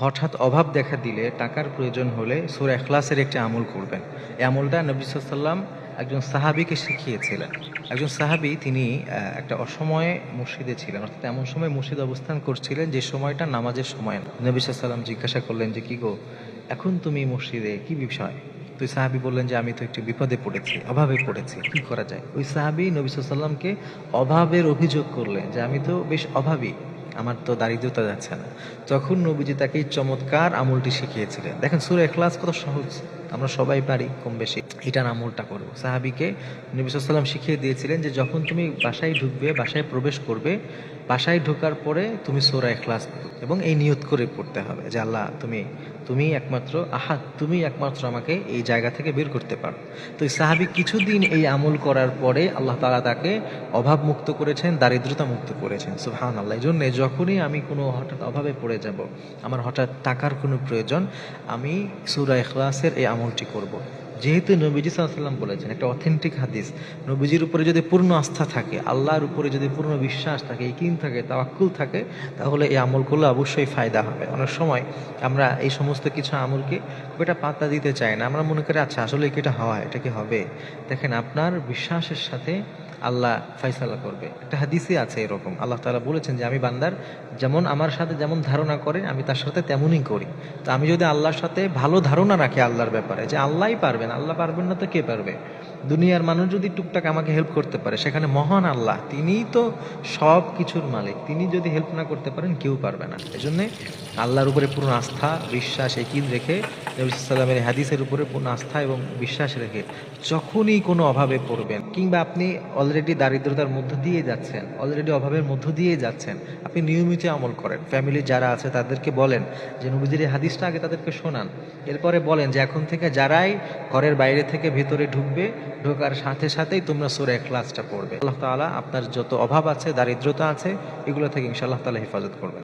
হঠাৎ অভাব দেখা দিলে টাকার প্রয়োজন হলে সূরা ইখলাসের একটি আমল করবেন। এই আমলটা নবী সাল্লাল্লাহু আলাইহি ওয়াসাল্লাম একজন সাহাবীকে শিখিয়েছিলেন। একজন সাহাবী তিনি একটা অসময়ে মসজিদে ছিলেন, অর্থাৎ এমন সময় মসজিদে অবস্থান করছিলেন যে সময়টা নামাজের সময় না। নবী সাল্লাল্লাহু আলাইহি ওয়াসাল্লাম জিজ্ঞাসা করলেন যে, কি গো, এখন তুমি মসজিদে কি বিষয়? তো ওই সাহাবী বললেন যে, আমি তো একটু বিপদে পড়েছি, অভাবে পড়েছি, কি করা যায়? ওই সাহাবী নবী সাল্লাল্লাহু আলাইহি ওয়াসাল্লামকে অভাবের অভিযোগ করলেন যে, আমি তো বেশ অভাবী, আমার তো দারিদ্রতা যাচ্ছে না। তখন নবীজি তাকে এই চমৎকার আমলটি শিখিয়েছিলেন। দেখেন সূরা ইখলাস কত সহজ, আমরা সবাই পারি কম বেশি। এটার আমলটা করব। সাহাবীকে নবী সাল্লাল্লাহু আলাইহি ওয়াসাল্লাম শিখিয়ে দিয়েছিলেন যে যখন তুমি বাসায় ঢুকবে, বাসায় প্রবেশ করবে, বাসায় ঢোকার পরে তুমি সূরা ইখলাস এবং এই নিয়ত করে পড়তে হবে যে, আল্লাহ তুমি একমাত্র আহাদ, তুমি একমাত্র আমাকে এই জায়গা থেকে বের করতে পারো। তো এই সাহাবী কিছুদিন এই আমল করার পরে আল্লাহ তাআলা তাকে অভাব মুক্ত করেছেন, দারিদ্রতা মুক্ত করেছেন। সুবহানাল্লাহ। এই জন্য যখনই আমি কোনো হঠাৎ অভাবে পড়ে যাব, আমার হঠাৎ টাকার কোনো প্রয়োজন, আমি সূরা ইখলাসের এই আমলটি করব। যেহেতু নবীজি সাল্লাল্লাহু আলাইহি ওয়াসাল্লাম বলেছেন, একটা অথেন্টিক হাদিস, নবীজির উপরে যদি পূর্ণ আস্থা থাকে, আল্লাহর উপরে যদি পূর্ণ বিশ্বাস থাকে, ইকিন থাকে, তাওয়াক্কুল থাকে, তাহলে এই আমল করলে অবশ্যই ফায়দা হবে। অনেক সময় আমরা এই সমস্ত কিছু আমলকে খুব একটা পাত্তা দিতে চাই না। আমরা মনে করি আচ্ছা আসলে কি এটা হয়, এটা কি হবে? দেখেন, আপনার বিশ্বাসের সাথে আল্লাহ ফায়সালা করবে। একটা হাদিসে আছে এরকম, আল্লাহ তাআলা বলেছেন যে, আমি বান্দার যেমন আমার সাথে যেমন ধারণা করে আমি তার সাথে তেমনই করি। তো আমি যদি আল্লাহর সাথে ভালো ধারণা রাখি আল্লাহর ব্যাপারে যে আল্লাহই পারবেন, আল্লাহ পারবেন না তো কে পারবে? দুনিয়ার মানুষ যদি টুকটাক আমাকে হেল্প করতে পারে, সেখানে মহান আল্লাহ, তিনিই তো সব কিছুর মালিক, তিনি যদি হেল্প না করতে পারেন কেউ পারবে না। এজন্য আল্লাহর উপরে পূর্ণ আস্থা, বিশ্বাস, ইয়াকিন রেখে, নবী সাল্লাল্লাহু আলাইহি ওয়াসাল্লামের হাদিসের উপরে পূর্ণ আস্থা এবং বিশ্বাস রেখে যখনই কোনো অভাবে পড়বেন, কিংবা আপনি অলরেডি দারিদ্রতার মধ্য দিয়ে যাচ্ছেন, অলরেডি অভাবের মধ্য দিয়ে যাচ্ছেন, আপনি নিয়মিত আমল করেন। ফ্যামিলির যারা আছে তাদেরকে বলেন যে নবীজির এই হাদিসটা আগে তাদেরকে শোনান, এরপরে বলেন যে এখন থেকে যারাই ঘরের বাইরে থেকে ভেতরে ঢুকবে, ঢোকার সাথে সাথেই তোমরা সূরা ইখলাসটা পড়বে। আল্লাহ তাআলা আপনার যত অভাব আছে, দারিদ্রতা আছে, এগুলো থেকে ইনশাআল্লাহ তাআলা হেফাজত করবেন।